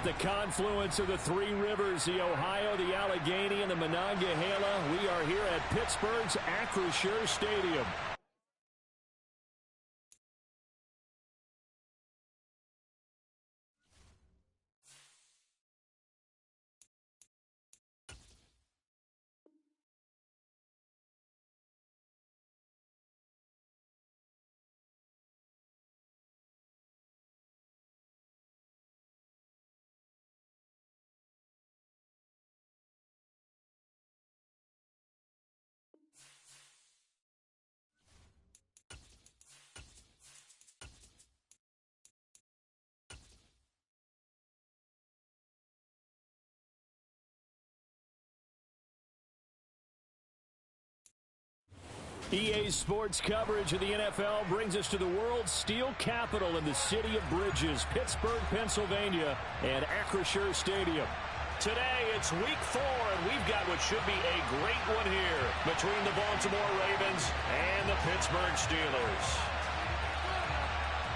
the confluence of the three rivers, the Ohio, the Allegheny, and the Monongahela. We are here at Pittsburgh's Acrisure Stadium. EA Sports coverage of the NFL brings us to the world's steel capital in the city of bridges, Pittsburgh, Pennsylvania, and Acrisure Stadium. Today, it's week 4, and we've got what should be a great one here between the Baltimore Ravens and the Pittsburgh Steelers.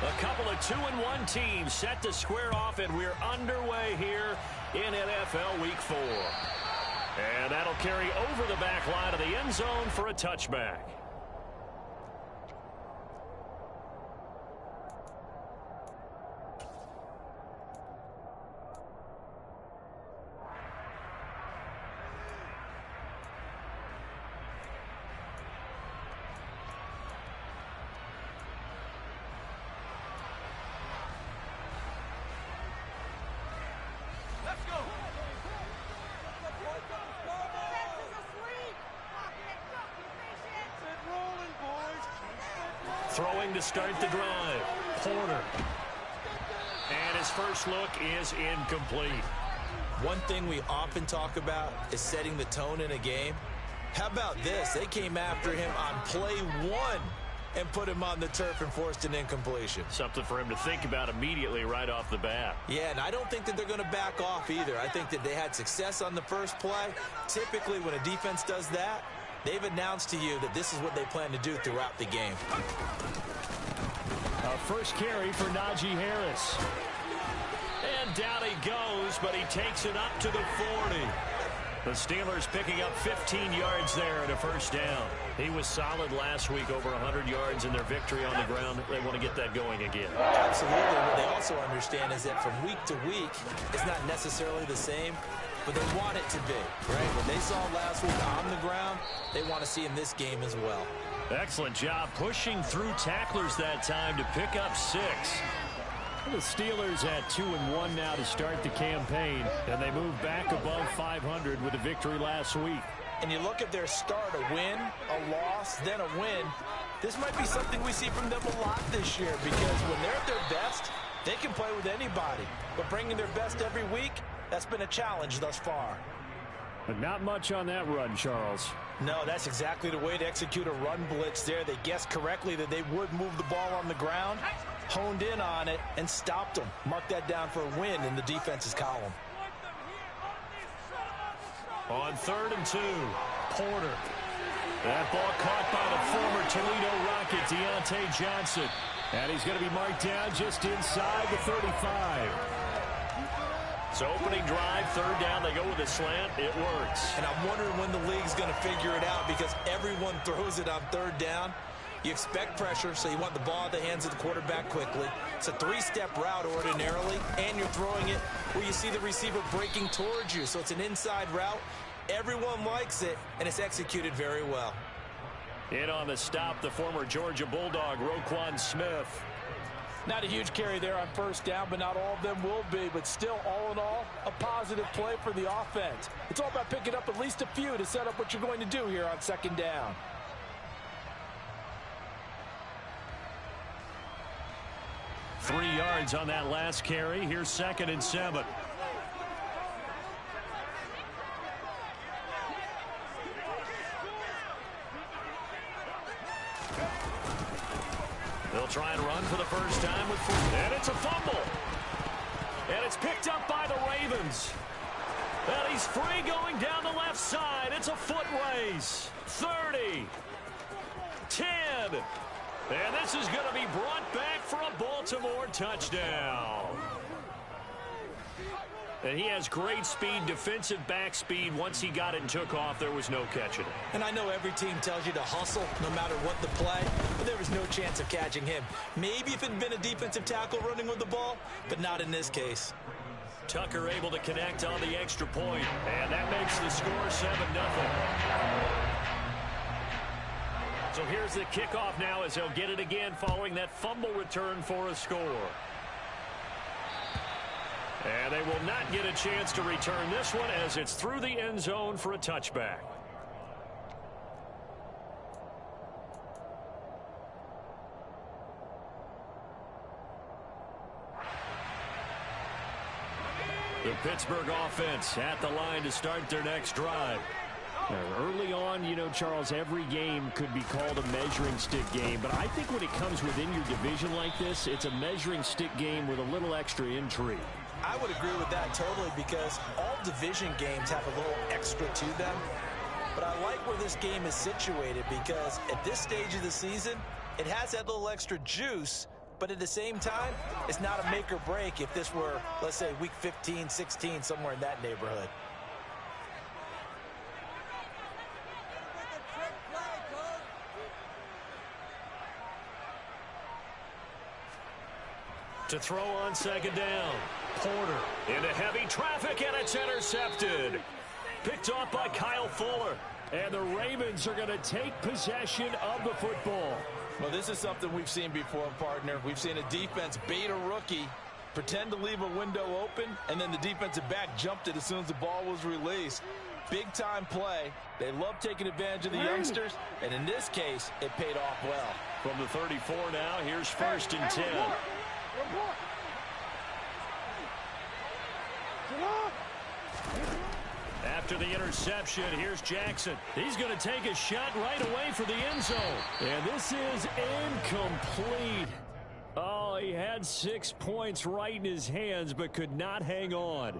A couple of 2-1 teams set to square off, and we're underway here in NFL Week 4. And that'll carry over the back line of the end zone for a touchback. Throwing to start the drive. Porter. And his first look is incomplete. One thing we often talk about is setting the tone in a game. How about this? They came after him on play 1 and put him on the turf and forced an incompletion. Something for him to think about immediately right off the bat. Yeah, and I don't think that they're going to back off either. I think that they had success on the first play. Typically, when a defense does that, they've announced to you that this is what they plan to do throughout the game. A first carry for Najee Harris. And down he goes, but he takes it up to the 40. The Steelers picking up 15 yards there at a first down. He was solid last week, over 100 yards in their victory on the ground. They want to get that going again. Absolutely. What they also understand is that from week to week, it's not necessarily the same, but they want it to be, right? What they saw last week on the ground, they want to see in this game as well. Excellent job pushing through tacklers that time to pick up 6. The Steelers at 2-1 now to start the campaign, and they move back above 500 with a victory last week. And you look at their start, a win, a loss, then a win. This might be something we see from them a lot this year, because when they're at their best, they can play with anybody. But bringing their best every week, that's been a challenge thus far. But not much on that run, Charles. No, that's exactly the way to execute a run blitz there. They guessed correctly that they would move the ball on the ground, honed in on it, and stopped them. Mark that down for a win in the defense's column. On 3rd and 2, Porter. That ball caught by the former Toledo Rocket, Deontay Johnson. And he's going to be marked down just inside the 35. So opening drive, 3rd down, they go with a slant. It works. And I'm wondering when the league's going to figure it out, because everyone throws it on 3rd down. You expect pressure, so you want the ball at the hands of the quarterback quickly. It's a 3-step route ordinarily, and you're throwing it where you see the receiver breaking towards you. So it's an inside route. Everyone likes it, and it's executed very well. In on the stop, the former Georgia Bulldog, Roquan Smith. Not a huge carry there on 1st down, but not all of them will be. But still, all in all, a positive play for the offense. It's all about picking up at least a few to set up what you're going to do here on 2nd down. Three yards on that last carry. Here's 2nd and 7. They'll try and run for the first time with 4. And it's a fumble. And it's picked up by the Ravens. And he's free going down the left side. It's a foot race. 30. 10. And this is going to be brought back for a Baltimore touchdown. And he has great speed, defensive back speed. Once he got it and took off, there was no catching it. And I know every team tells you to hustle no matter what the play, but there was no chance of catching him. Maybe if it had been a defensive tackle running with the ball, but not in this case. Tucker able to connect on the extra point, and that makes the score 7-0. So here's the kickoff now as they'll get it again following that fumble return for a score. And they will not get a chance to return this one as it's through the end zone for a touchback. The Pittsburgh offense at the line to start their next drive. Early on, you know, Charles, every game could be called a measuring stick game. But I think when it comes within your division like this, it's a measuring stick game with a little extra intrigue. I would agree with that totally because all division games have a little extra to them. But I like where this game is situated because at this stage of the season, it has that little extra juice. But at the same time, it's not a make or break if this were, let's say, week 15, 16, somewhere in that neighborhood. To throw on second down. Porter into heavy traffic, and it's intercepted. Picked off by Kyle Fuller. And the Ravens are going to take possession of the football. Well, this is something we've seen before, partner. We've seen a defense bait a rookie, pretend to leave a window open, and then the defensive back jumped it as soon as the ball was released. Big-time play. They love taking advantage of the youngsters, and in this case, it paid off well. From the 34 now, here's 1st and 10. After the interception, here's Jackson. He's going to take a shot right away for the end zone. And this is incomplete. Oh, he had 6 points right in his hands, but could not hang on.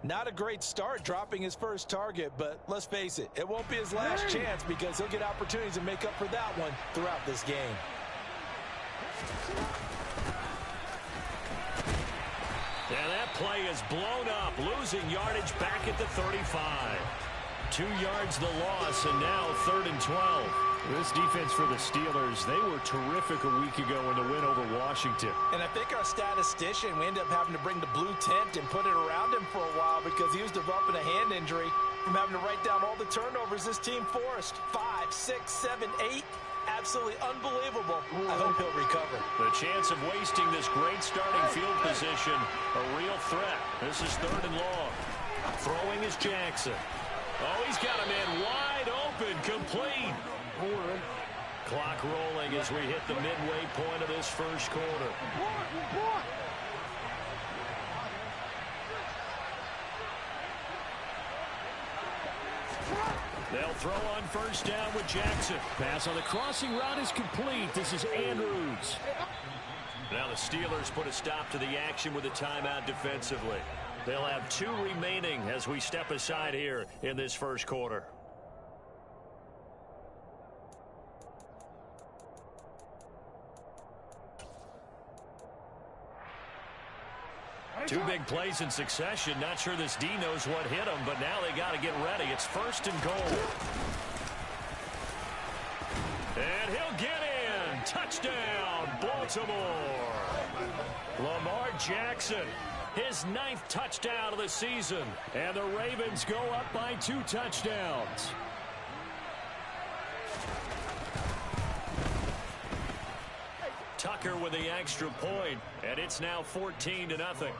Not a great start dropping his first target, but let's face it, it won't be his last chance because he'll get opportunities to make up for that one throughout this game. And that play is blown up, losing yardage back at the 35. 2 yards the loss, and now 3rd and 12. This defense for the Steelers, they were terrific a week ago in the win over Washington. And I think our statistician, we ended up having to bring the blue tent and put it around him for a while because he was developing a hand injury from having to write down all the turnovers this team forced. 5, 6, 7, 8. Absolutely unbelievable. I hope he'll recover. The chance of wasting this great starting field position, a real threat. This is 3rd and long. Throwing is Jackson. Oh, he's got a man wide open, complete. Clock rolling as we hit the midway point of this first quarter. They'll throw on 1st down with Jackson. Pass on the crossing route is complete. This is Andrews. Now the Steelers put a stop to the action with a timeout defensively. They'll have 2 remaining as we step aside here in this first quarter. Two big plays in succession. Not sure this D knows what hit him, but now they got to get ready. It's 1st and goal. And he'll get in. Touchdown, Baltimore. Lamar Jackson, his 9th touchdown of the season. And the Ravens go up by 2 touchdowns. Tucker with the extra point, and it's now 14-0.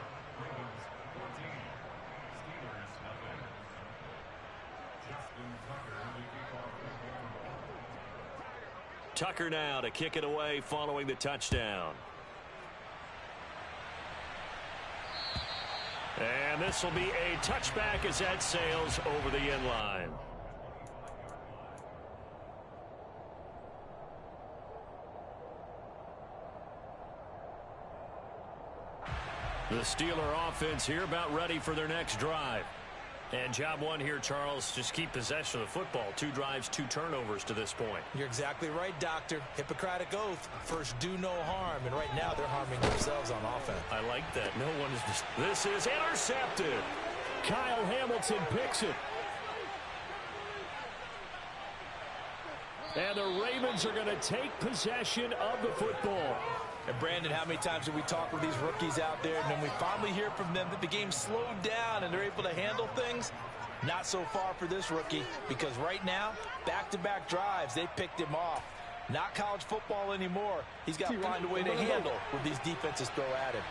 Tucker now to kick it away following the touchdown. And this will be a touchback as that sails over the end line. The Steeler offense here about ready for their next drive. And job one here, Charles, just keep possession of the football. 2 drives, 2 turnovers to this point. You're exactly right, Doctor. Hippocratic oath. First, do no harm. And right now, they're harming themselves on offense. I like that. No one is... This is intercepted. Kyle Hamilton picks it. And the Ravens are going to take possession of the football. And Brandon, how many times do we talk with these rookies out there, and then we finally hear from them that the game slowed down and they're able to handle things? Not so far for this rookie, because right now, back-to-back drives, they picked him off. Not college football anymore. He's got to find a way to handle what these defenses throw at him.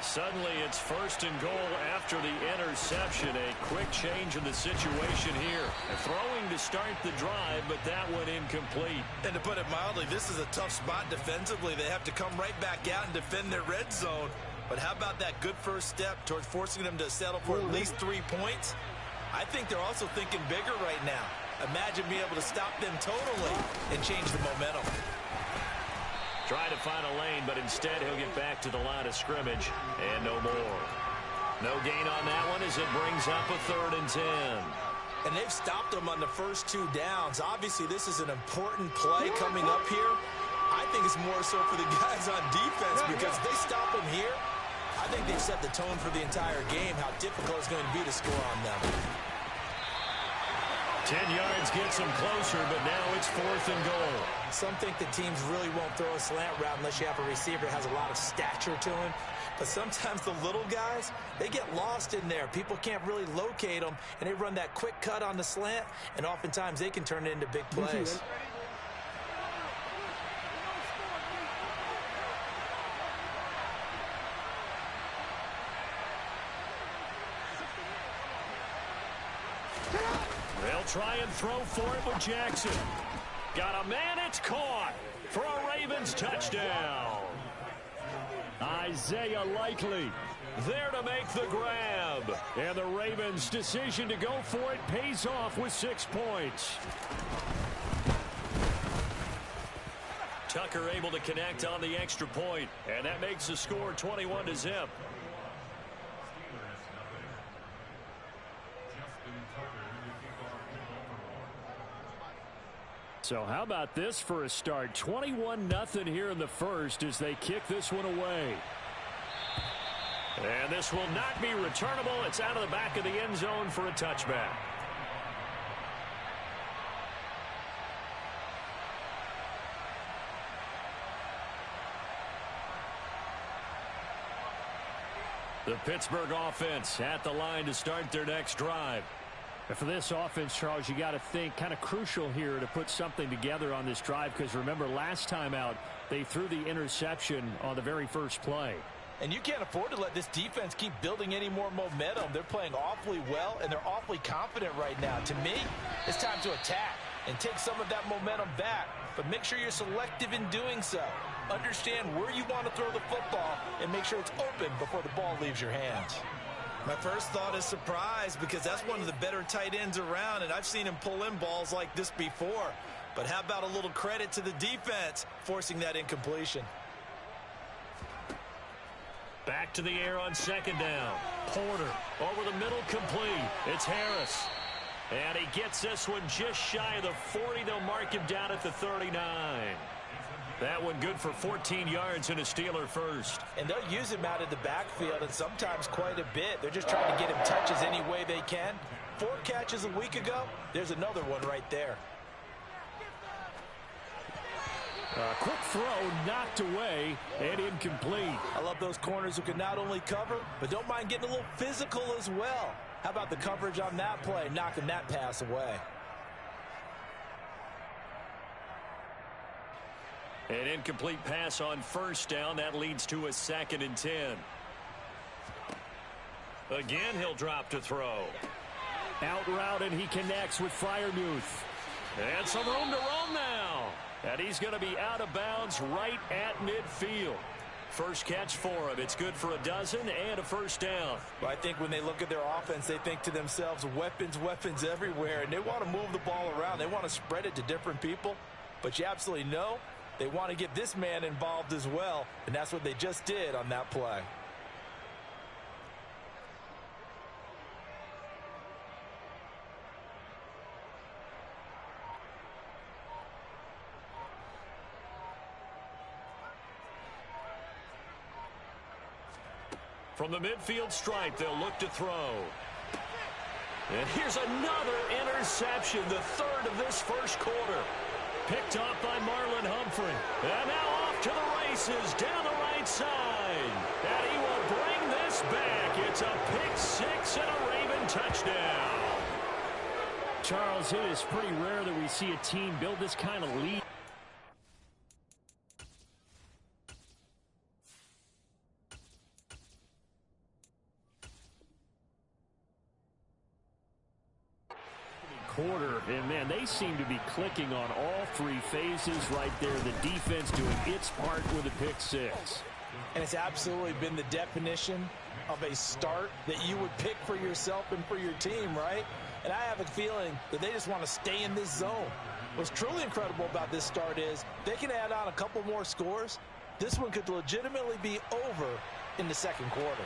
Suddenly, it's 1st and goal after the interception. A quick change in the situation here. Throwing to start the drive, but that one incomplete. And to put it mildly, this is a tough spot defensively. They have to come right back out and defend their red zone. But how about that good first step towards forcing them to settle for at least 3 points? I think they're also thinking bigger right now. Imagine being able to stop them totally and change the momentum. Trying to find a lane, but instead he'll get back to the line of scrimmage and no more. No gain on that one as it brings up a 3rd and 10. And they've stopped them on the first 2 downs. Obviously, this is an important play coming up here. I think it's more so for the guys on defense, because if they stop them here, I think they've set the tone for the entire game, how difficult it's going to be to score on them. 10 yards gets them closer, but now it's 4th and goal. Some think the teams really won't throw a slant route unless you have a receiver that has a lot of stature to him. But sometimes the little guys, they get lost in there. People can't really locate them, and they run that quick cut on the slant, and oftentimes they can turn it into big plays. They'll try and throw for it with Jackson. Got a man, it's caught for a Ravens touchdown. Isaiah Likely There to make the grab. And the Ravens' decision to go for it pays off with 6 points. Tucker able to connect on the extra point, and that makes the score 21-0. So how about this for a start? 21-0 here in the first as they kick this one away. And this will not be returnable. It's out of the back of the end zone for a touchback. The Pittsburgh offense at the line to start their next drive. And for this offense, Charles, you got to think kind of crucial here to put something together on this drive, because remember last time out they threw the interception on the very first play. And you can't afford to let this defense keep building any more momentum. They're playing awfully well, and they're awfully confident right now. To me, it's time to attack and take some of that momentum back. But make sure you're selective in doing so. Understand where you want to throw the football and make sure it's open before the ball leaves your hands. My first thought is surprise, because that's one of the better tight ends around, and I've seen him pull in balls like this before. But how about a little credit to the defense forcing that incompletion? Back to the air on second down. Porter over the middle, complete. It's Harris. And he gets this one just shy of the 40. They'll mark him down at the 39. That one good for 14 yards and a Steeler first. And they'll use him out of the backfield, and sometimes quite a bit. They're just trying to get him touches any way they can. 4 catches a week ago. There's another one right there. A quick throw knocked away and incomplete. I love those corners who can not only cover, but don't mind getting a little physical as well. How about the coverage on that play, knocking that pass away? An incomplete pass on first down. That leads to a 2nd and 10. Again, he'll drop to throw. Out route, and he connects with Freiermuth. And some room to roam now. And he's going to be out of bounds right at midfield. First catch for him. It's good for a dozen and a first down. Well, I think when they look at their offense, they think to themselves, weapons, weapons everywhere. And they want to move the ball around. They want to spread it to different people. But you absolutely know they want to get this man involved as well. And that's what they just did on that play. From the midfield stripe, they'll look to throw. And here's another interception, the third of this first quarter. Picked off by Marlon Humphrey. And now off to the races down the right side. And he will bring this back. It's a pick six and a Raven touchdown. Charles, it is pretty rare that we see a team build this kind of lead. Quarter, and man, they seem to be clicking on all three phases right there. The defense doing its part with a pick six. And it's absolutely been the definition of a start that you would pick for yourself and for your team, right? And I have a feeling that they just want to stay in this zone. What's truly incredible about this start is they can add on a couple more scores. This one could legitimately be over in the second quarter.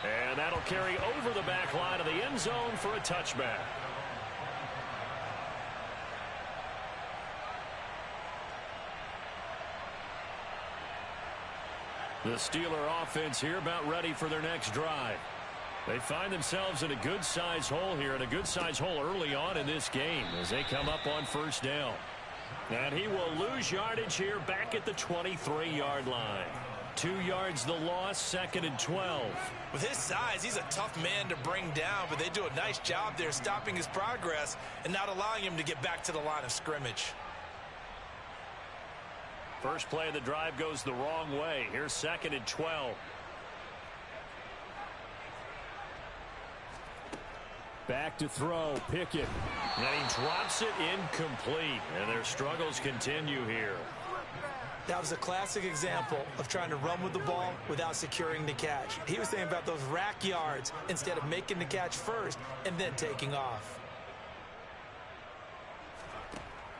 And that'll carry over the back line of the end zone for a touchback. The Steeler offense here about ready for their next drive. They find themselves in a good-sized hole here, and a good-sized hole early on in this game as they come up on first down. And he will lose yardage here back at the 23-yard line. 2 yards the loss, 2nd and 12. With his size, he's a tough man to bring down, but they do a nice job there stopping his progress and not allowing him to get back to the line of scrimmage. First play of the drive goes the wrong way. Here's 2nd and 12. Back to throw, Pickett. And he drops it incomplete. And their struggles continue here. That was a classic example of trying to run with the ball without securing the catch. He was thinking about those rack yards instead of making the catch first and then taking off.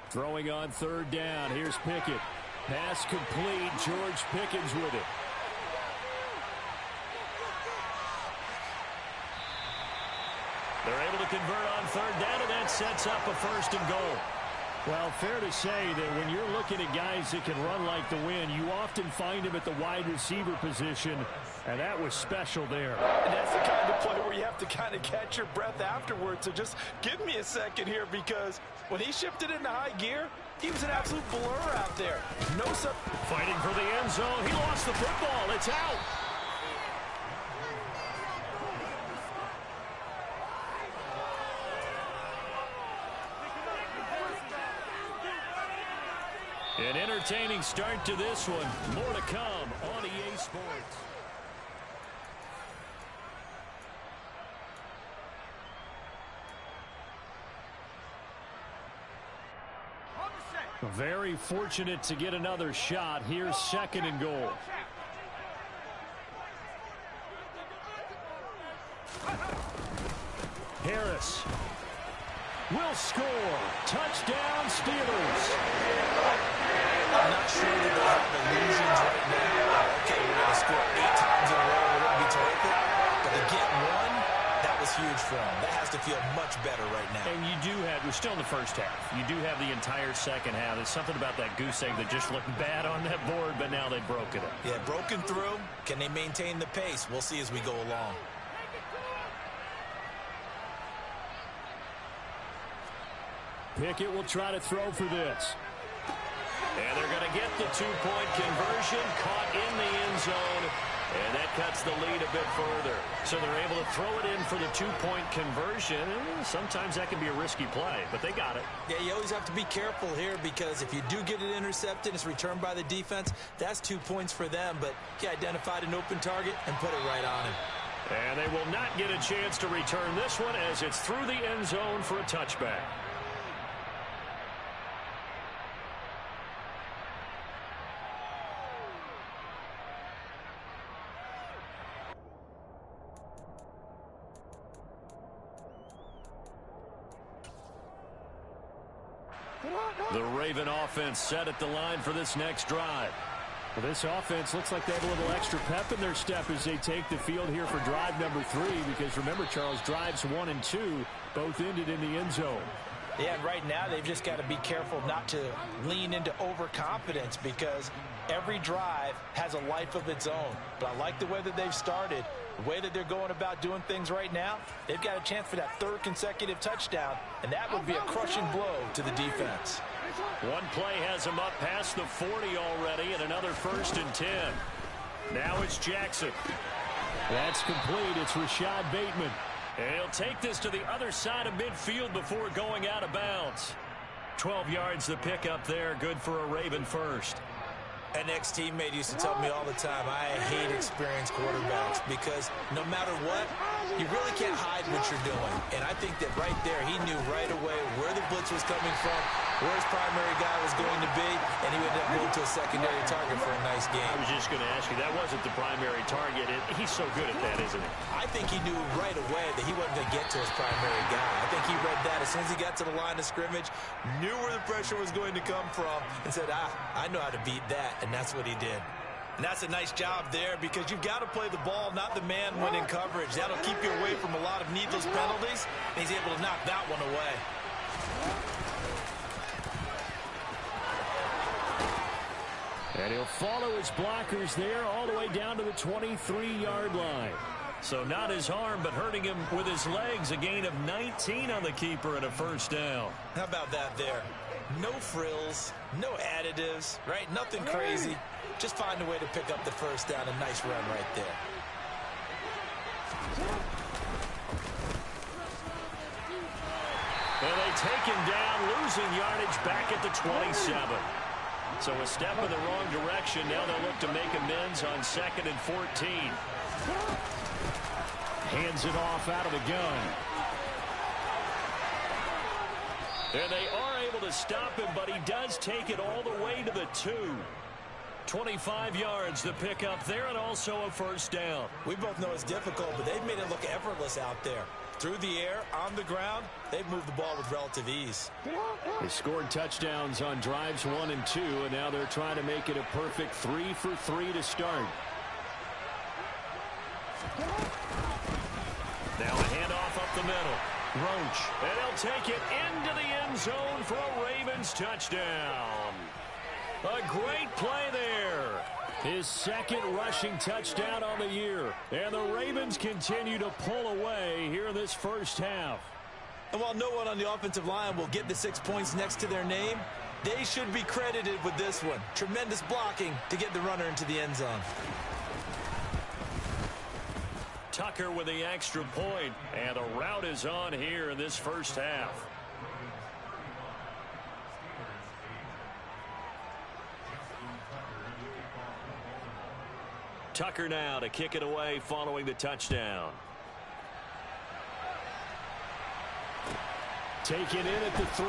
Throwing on third down. Here's Pickett. Pass complete. George Pickens with it. They're able to convert on third down, and that sets up a 1st and goal. Well, fair to say that when you're looking at guys that can run like the wind, you often find them at the wide receiver position, and that was special there. And that's the kind of play where you have to kind of catch your breath afterwards. So just give me a second here, because when he shifted into high gear, he was an absolute blur out there. Fighting for the end zone. He lost the football. It's out. An entertaining start to this one. More to come on EA Sports. Very fortunate to get another shot. Here's 2nd and goal. Harris will score. Touchdown, Steelers. I'm not sure that they have illusions right now. Okay, we're going to score 8 times in a row. We're going to be terrific. But to get one, that was huge for them. That has to feel much better right now. And you do have, we're still in the first half. You do have the entire second half. There's something about that goose egg that just looked bad on that board, but now they've broken it. Yeah, broken through. Can they maintain the pace? We'll see as we go along. Pickett will try to throw for this. And they're going to get the 2-point conversion, caught in the end zone, and that cuts the lead a bit further. So they're able to throw it in for the 2-point conversion. Sometimes that can be a risky play, but they got it. Yeah, you always have to be careful here, because if you do get it intercepted, it's returned by the defense, that's 2 points for them. But he identified an open target and put it right on him. And they will not get a chance to return this one as it's through the end zone for a touchback. The Raven offense set at the line for this next drive. Well, this offense looks like they have a little extra pep in their step as they take the field here for drive number 3, because remember, Charles, drives 1 and 2 both ended in the end zone. Yeah, and right now they've just got to be careful not to lean into overconfidence because every drive has a life of its own. But I like the way that they've started, the way that they're going about doing things right now. They've got a chance for that third consecutive touchdown, and that would be a crushing blow to the defense. One play has him up past the 40 already, and another 1st and 10. Now it's Jackson. That's complete. It's Rashad Bateman. And he'll take this to the other side of midfield before going out of bounds. 12 yards the pickup there. Good for a Raven first. An ex-teammate used to tell me all the time, I hate experienced quarterbacks because no matter what, you really can't hide what you're doing. And I think that right there, he knew right away where the blitz was coming from, where his primary guy was going to be, and he would end up going to a secondary target for a nice game. I was just going to ask you, that wasn't the primary target. He's so good at that, isn't he? I think he knew right away that he wasn't going to get to his primary guy. I think he read that as soon as he got to the line of scrimmage, knew where the pressure was going to come from, and said, I know how to beat that. And that's what he did. And that's a nice job there because you've got to play the ball, not the man when in coverage. That'll keep you away from a lot of needless penalties. And he's able to knock that one away. And he'll follow his blockers there all the way down to the 23-yard line. So not his arm, but hurting him with his legs. A gain of 19 on the keeper and a 1st down. How about that there? No frills, no additives, right? Nothing crazy. Just find a way to pick up the 1st down. A nice run right there. And they take him down, losing yardage back at the 27. So a step in the wrong direction. Now they'll look to make amends on 2nd and 14. Hands it off out of the gun. And they are able to stop him, but he does take it all the way to the 2. 25 yards to pick up there, and also a 1st down. We both know it's difficult, but they've made it look effortless out there. Through the air, on the ground, they've moved the ball with relative ease. They scored touchdowns on drives 1 and 2, and now they're trying to make it a perfect 3 for 3 to start. Now a handoff up the middle. Roach. And he'll take it into the end zone for a Ravens touchdown. A great play there. His 2nd rushing touchdown on the year. And the Ravens continue to pull away here in this 1st half. And while no one on the offensive line will get the 6 points next to their name, they should be credited with this one. Tremendous blocking to get the runner into the end zone. Tucker with the extra point, and the route is on here in this 1st half. Tucker now to kick it away following the touchdown. Taken in at the 3.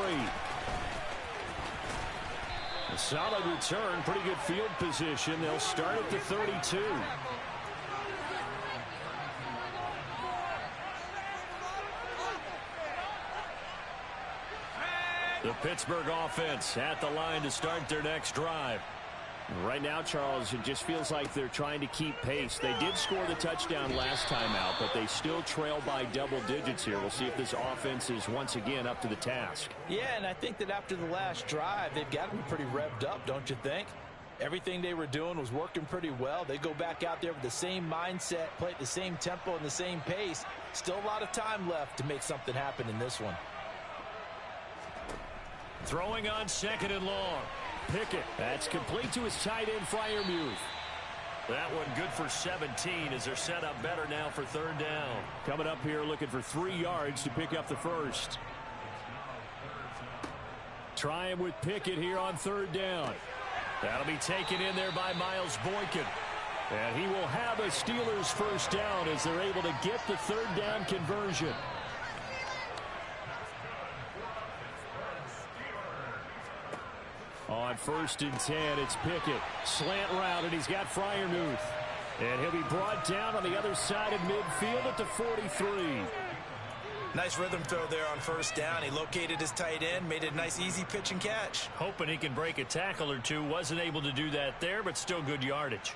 A solid return, pretty good field position. They'll start at the 32. The Pittsburgh offense at the line to start their next drive. Right now, Charles, it just feels like they're trying to keep pace. They did score the touchdown last time out, but they still trail by double digits here. We'll see if this offense is once again up to the task. Yeah, and I think that after the last drive, they've got to be pretty revved up, don't you think? Everything they were doing was working pretty well. They go back out there with the same mindset, play at the same tempo and the same pace. Still a lot of time left to make something happen in this one. Throwing on 2nd and long. Pickett. That's complete to his tight end, Freiermuth. That one good for 17 as they're set up better now for 3rd down. Coming up here looking for 3 yards to pick up the 1st. Trying with Pickett here on 3rd down. That'll be taken in there by Miles Boykin. And he will have a Steelers 1st down as they're able to get the 3rd down conversion. On 1st and 10, it's Pickett. Slant route, and he's got Freiermuth. And he'll be brought down on the other side of midfield at the 43. Nice rhythm throw there on 1st down. He located his tight end, made it a nice, easy pitch and catch. Hoping he can break a tackle or two. Wasn't able to do that there, but still good yardage.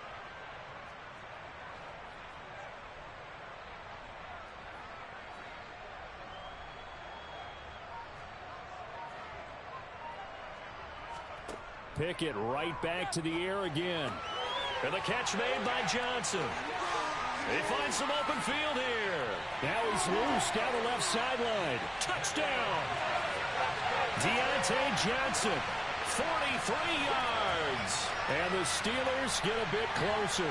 Pickett right back to the air again. And the catch made by Johnson. He finds some open field here. Now he's loose down the left sideline. Touchdown. Deontay Johnson, 43 yards. And the Steelers get a bit closer.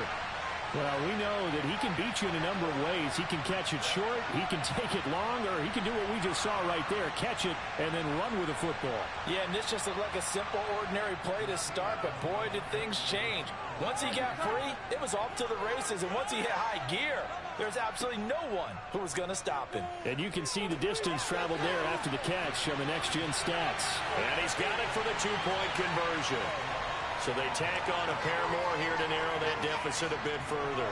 Well, we know that he can beat you in a number of ways. He can catch it short, he can take it long, or he can do what we just saw right there, catch it and then run with the football. Yeah, and this just looked like a simple, ordinary play to start, but boy, did things change. Once he got free, it was off to the races, and once he hit high gear, there's absolutely no one who was going to stop him. And you can see the distance traveled there after the catch on the next-gen stats. And he's got it for the two-point conversion. So they tack on a pair more here to narrow that deficit a bit further.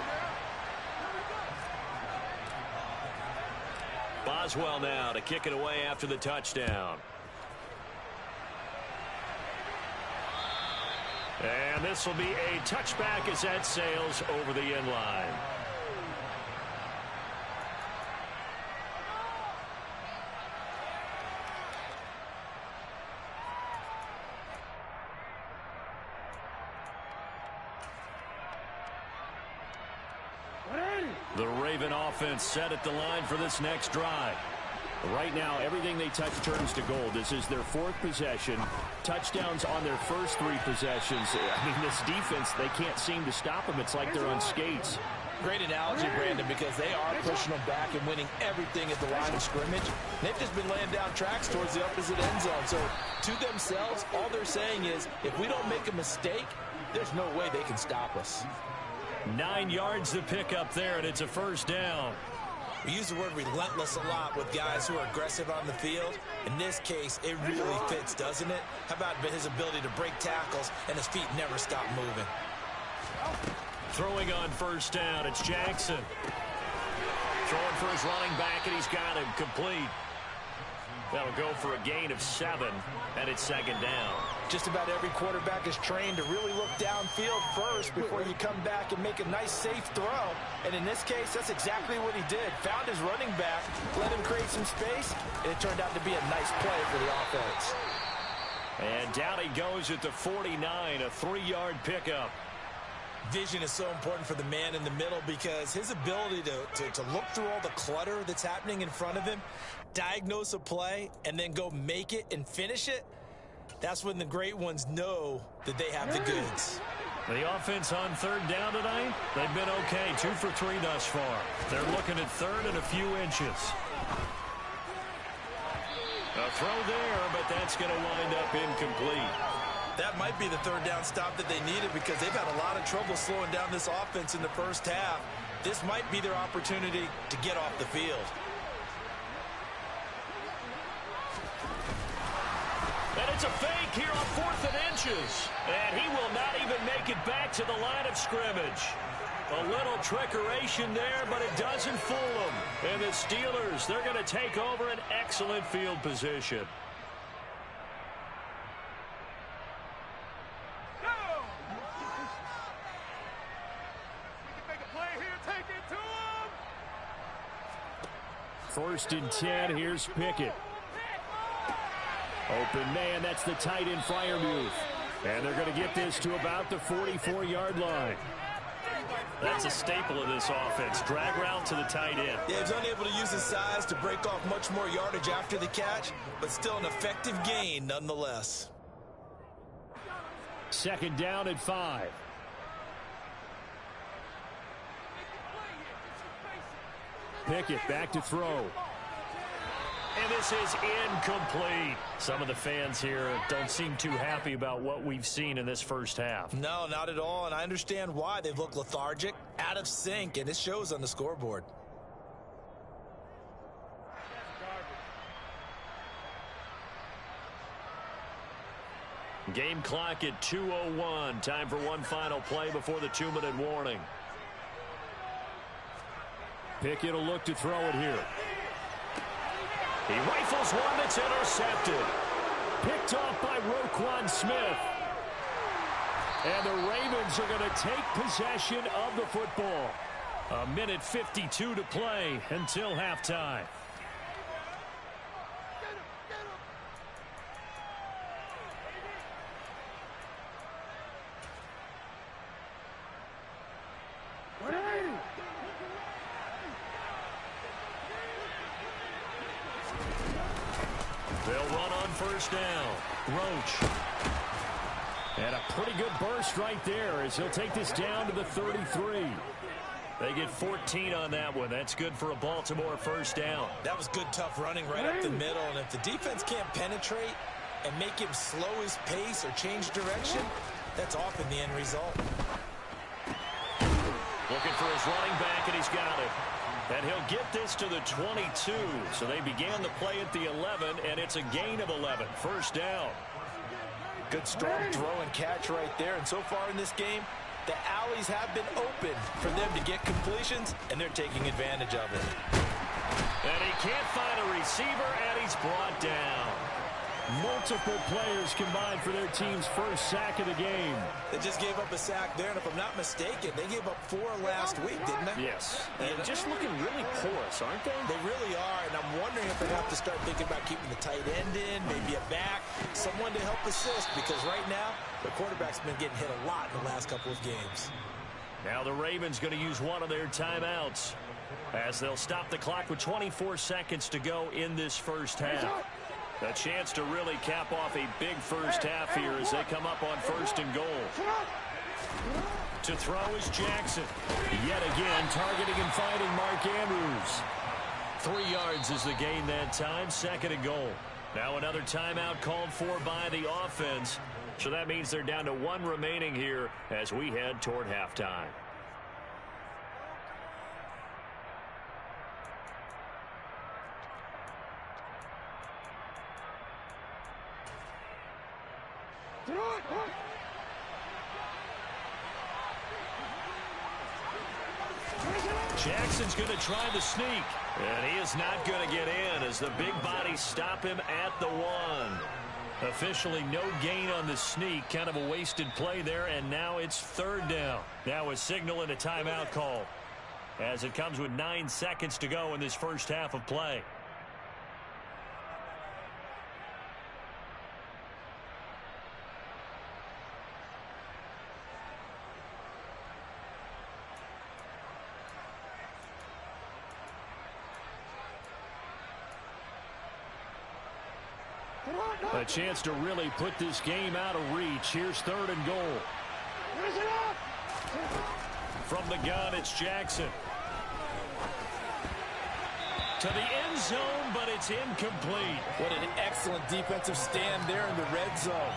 Boswell now to kick it away after the touchdown. And this will be a touchback as that sails over the end line. The Raven offense set at the line for this next drive. Right now, everything they touch turns to gold. This is their fourth possession. Touchdowns on their first three possessions. I mean, this defense, they can't seem to stop them. It's like they're on skates. Great analogy, Brandon, because they are pushing them back and winning everything at the line of scrimmage. They've just been laying down tracks towards the opposite end zone. So, to themselves, all they're saying is, if we don't make a mistake, there's no way they can stop us. 9 yards to pick up there, and it's a first down. We use the word relentless a lot with guys who are aggressive on the field. In this case, it really fits, doesn't it? How about his ability to break tackles and his feet never stop moving? Throwing on first down, it's Jackson. Throwing for his running back, and he's got him complete. That'll go for a gain of 7, and it's second down. Just about every quarterback is trained to really look downfield first before you come back and make a nice, safe throw. And in this case, that's exactly what he did. Found his running back, let him create some space, and it turned out to be a nice play for the offense. And down he goes at the 49, a 3-yard pickup. Vision is so important for the man in the middle because his ability to look through all the clutter that's happening in front of him, diagnose a play, and then go make it and finish it, that's when the great ones know that they have the goods. The offense on third down tonight, they've been okay, 2 for 3 thus far. They're looking at third and a few inches. A throw there, but that's going to wind up incomplete. That might be the third down stop that they needed because they've had a lot of trouble slowing down this offense in the first half. This might be their opportunity to get off the field. And it's a fake here on 4th and inches. And he will not even make it back to the line of scrimmage. A little trickeration there, but it doesn't fool them. And the Steelers, they're going to take over an excellent field position. First and 10, here's Pickett. Open man, that's the tight end Freiermuth. And they're going to get this to about the 44-yard line. That's a staple of this offense. Drag route to the tight end. Yeah, he's unable to use his size to break off much more yardage after the catch, but still an effective gain nonetheless. Second down at 5. Pickett back to throw. And this is incomplete. Some of the fans here don't seem too happy about what we've seen in this first half. No, not at all, and I understand why. They've looked lethargic, out of sync, and it shows on the scoreboard. Game clock at 2:01. Time for one final play before the 2-minute warning. Pickett will look to throw it here. He rifles one that's intercepted. Picked off by Roquan Smith. And the Ravens are going to take possession of the football. 1:52 to play until halftime. first down. Roach. And a pretty good burst right there as he'll take this down to the 33. They get 14 on that one. That's good for a Baltimore first down. That was good, tough running right up the middle. And if the defense can't penetrate and make him slow his pace or change direction, that's often the end result. Looking for his running back, and he's got it. And he'll get this to the 22. So they began the play at the 11, and it's a gain of 11. First down. Good strong throw and catch right there. And so far in this game, the alleys have been open for them to get completions, and they're taking advantage of it. And he can't find a receiver, and he's brought down. Multiple players combined for their team's first sack of the game. They just gave up a sack there, and if I'm not mistaken, they gave up 4 last week, didn't they? Yes. And just looking really porous, aren't they? They really are, and I'm wondering if they have to start thinking about keeping the tight end in, maybe a back, someone to help assist, because right now, the quarterback's been getting hit a lot in the last couple of games. Now the Ravens going to use one of their timeouts as they'll stop the clock with 24 seconds to go in this first half. A chance to really cap off a big first half here as they come up on first and goal. To throw is Jackson. Yet again, targeting and finding Mark Andrews. 3 yards is the gain that time, second and goal. Now another timeout called for by the offense. So that means they're down to 1 remaining here as we head toward halftime. Jackson's going to try the sneak, and he is not going to get in as the big bodies stop him at the 1. Officially no gain on the sneak, kind of a wasted play there, and now it's third down. Now a signal and a timeout call as it comes with 9 seconds to go in this first half of play. A chance to really put this game out of reach. Here's third and goal. From the gun, it's Jackson. To the end zone, but it's incomplete. What an excellent defensive stand there in the red zone.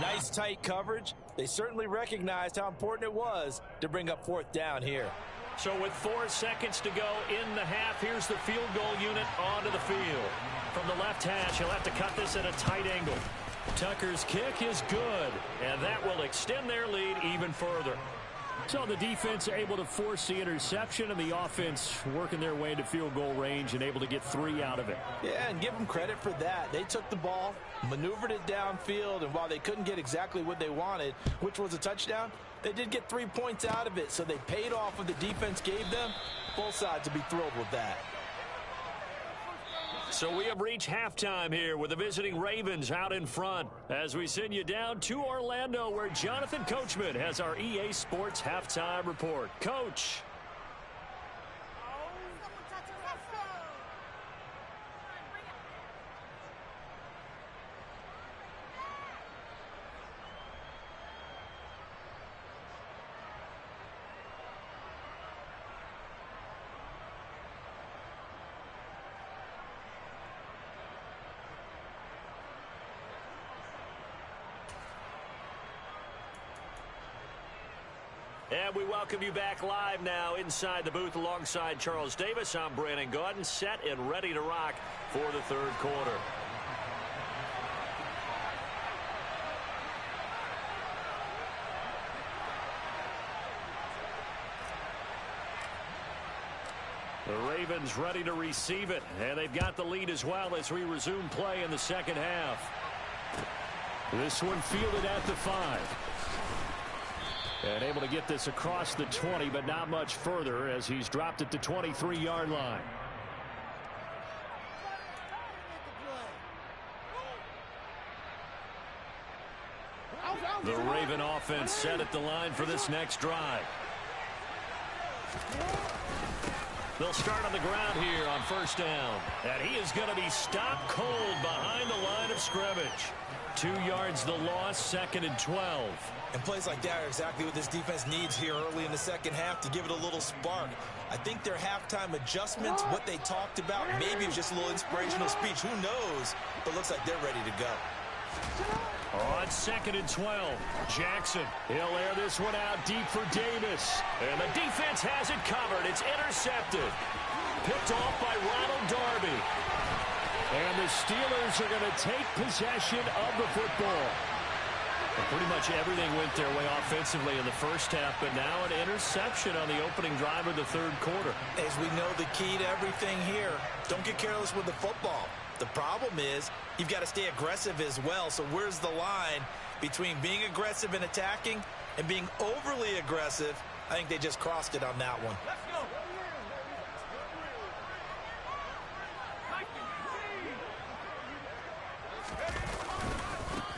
Nice tight coverage. They certainly recognized how important it was to bring up fourth down here. So with 4 seconds to go in the half, here's the field goal unit onto the field. From the left hash, he'll have to cut this at a tight angle. Tucker's kick is good, and that will extend their lead even further. So the defense able to force the interception, and the offense working their way into field goal range and able to get 3 out of it. Yeah, and give them credit for that. They took the ball, maneuvered it downfield, and while they couldn't get exactly what they wanted, which was a touchdown, they did get 3 points out of it, so they paid off what the defense gave them. Both sides will be thrilled with that. So we have reached halftime here with the visiting Ravens out in front as we send you down to Orlando where Jonathan Coachman has our EA Sports halftime report. Coach. And we welcome you back live now inside the booth alongside Charles Davis. I'm Brandon Gaudin, set and ready to rock for the third quarter. The Ravens ready to receive it, and they've got the lead as well as we resume play in the second half. This one fielded at the 5. And able to get this across the 20, but not much further as he's dropped at the 23-yard line. The Raven offense set at the line for this next drive. They'll start on the ground here on first down. And he is going to be stopped cold behind the line of scrimmage. 2 yards the loss, 2nd and 12. And plays like that are exactly what this defense needs here early in the second half to give it a little spark. I think their halftime adjustments, what they talked about, maybe it was just a little inspirational speech. Who knows? But looks like they're ready to go. On 2nd and 12, Jackson. He'll air this one out deep for Davis. And the defense has it covered. It's intercepted. Picked off by Ronald Darby. And the Steelers are going to take possession of the football. And pretty much everything went their way offensively in the first half, but now an interception on the opening drive of the third quarter. As we know, the key to everything here, don't get careless with the football. The problem is you've got to stay aggressive as well. So where's the line between being aggressive and attacking and being overly aggressive? I think they just crossed it on that one.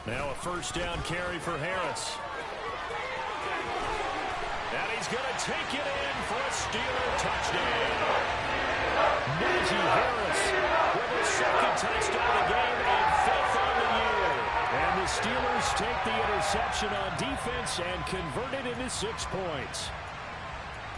Now a first down carry for Harris. And he's going to take it in for a Steeler touchdown. Najee Harris with his 2nd touchdown of the game and 5th on the year. And the Steelers take the interception on defense and convert it into 6 points.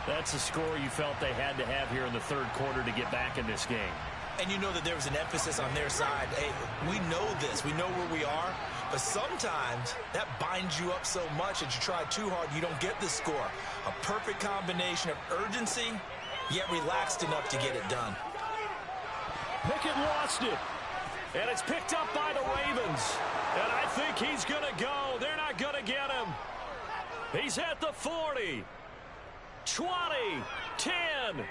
That's a score you felt they had to have here in the third quarter to get back in this game. And you know that there was an emphasis on their side. Hey, we know this. We know where we are. But sometimes that binds you up so much that you try too hard, you don't get the score. A perfect combination of urgency, yet relaxed enough to get it done. Pickett lost it. And it's picked up by the Ravens. And I think he's going to go. They're not going to get him. He's at the 40. 20. 10.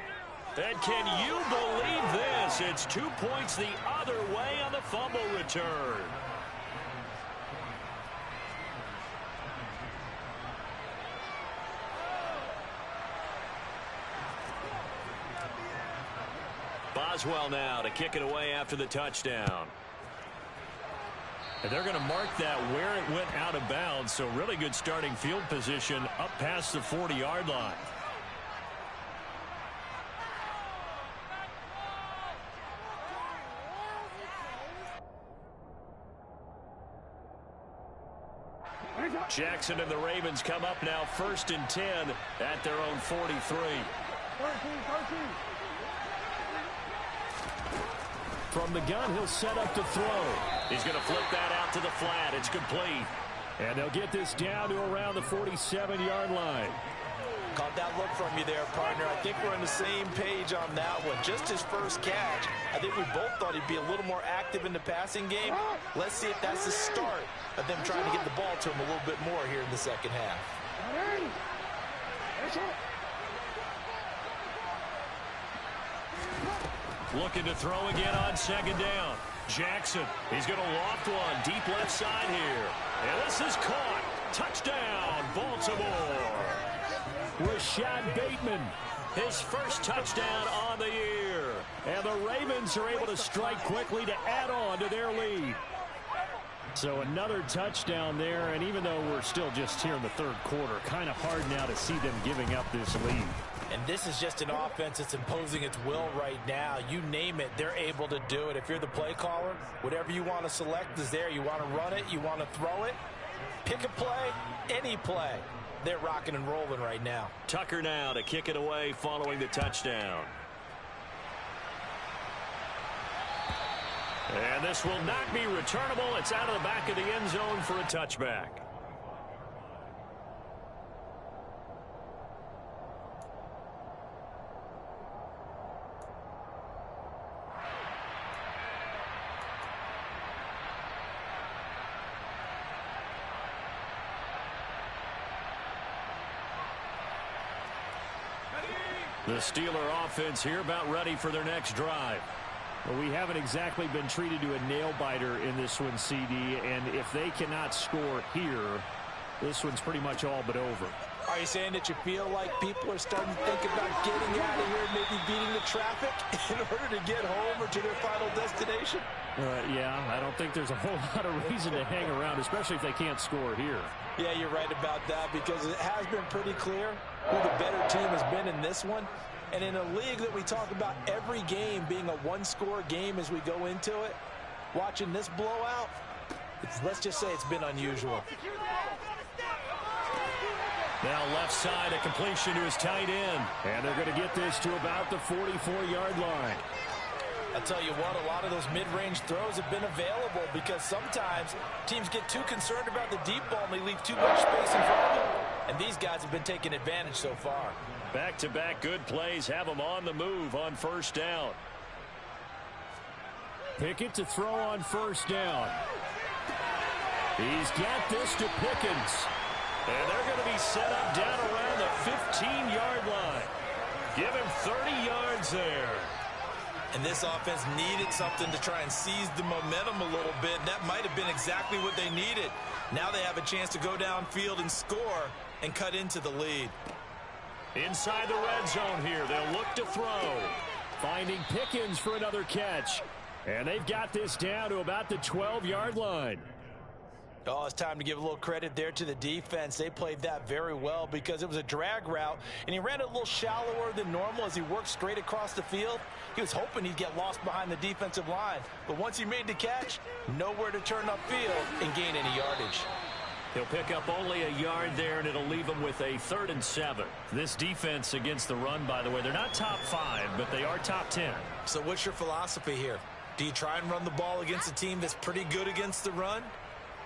And can you believe this? It's 2 points the other way on the fumble return. Boswell now to kick it away after the touchdown. And they're going to mark that where it went out of bounds, so really good starting field position up past the 40-yard line. Jackson and the Ravens come up now 1st and 10 at their own 43. From the gun, he'll set up to throw. He's going to flip that out to the flat. It's complete. And they'll get this down to around the 47-yard line. Caught that look from you there, partner. I think we're on the same page on that one. Just his first catch. I think we both thought he'd be a little more active in the passing game. Let's see if that's the start of them trying to get the ball to him a little bit more here in the second half. Looking to throw again on 2nd down. Jackson, he's going to loft one deep left side here. And this is caught. Touchdown, Baltimore. Rashad Bateman, his first touchdown on the year. And the Ravens are able to strike quickly to add on to their lead. So another touchdown there, and even though we're still just here in the third quarter, kind of hard now to see them giving up this lead. And this is just an offense that's imposing its will right now. You name it, they're able to do it. If you're the play caller, whatever you want to select is there. You want to run it, you want to throw it, pick a play, any play. They're rocking and rolling right now. Tucker now to kick it away following the touchdown. And this will not be returnable. It's out of the back of the end zone for a touchback. The Steeler offense here about ready for their next drive. Well, we haven't exactly been treated to a nail-biter in this one, CD, and if they cannot score here, this one's pretty much all but over. Are you saying that you feel like people are starting to think about getting out of here, maybe beating the traffic in order to get home or to their final destination? Yeah, I don't think there's a whole lot of reason to hang around, especially if they can't score here. Yeah, you're right about that, because it has been pretty clear who the better team has been in this one. And in a league that we talk about every game being a one-score game as we go into it, watching this blowout, let's just say it's been unusual. Now left side, a completion to his tight end. And they're going to get this to about the 44-yard line. I'll tell you what, a lot of those mid-range throws have been available because sometimes teams get too concerned about the deep ball and they leave too much space in front of them. And these guys have been taking advantage so far. Back-to-back good plays have them on the move on first down. Pickett to throw on first down. He's got this to Pickens. And they're going to be set up down around the 15-yard line. Give him 30 yards there. And this offense needed something to try and seize the momentum a little bit. That might have been exactly what they needed. Now they have a chance to go downfield and score and cut into the lead. Inside the red zone here, they'll look to throw. Finding Pickens for another catch. And they've got this down to about the 12-yard line. Oh, it's time to give a little credit there to the defense. They played that very well because it was a drag route, and he ran it a little shallower than normal as he worked straight across the field. He was hoping he'd get lost behind the defensive line, but once he made the catch, nowhere to turn upfield and gain any yardage. He'll pick up only a yard there, and it'll leave him with a 3rd and 7. This defense against the run, by the way, they're not top 5, but they are top 10. So what's your philosophy here? Do you try and run the ball against a team that's pretty good against the run?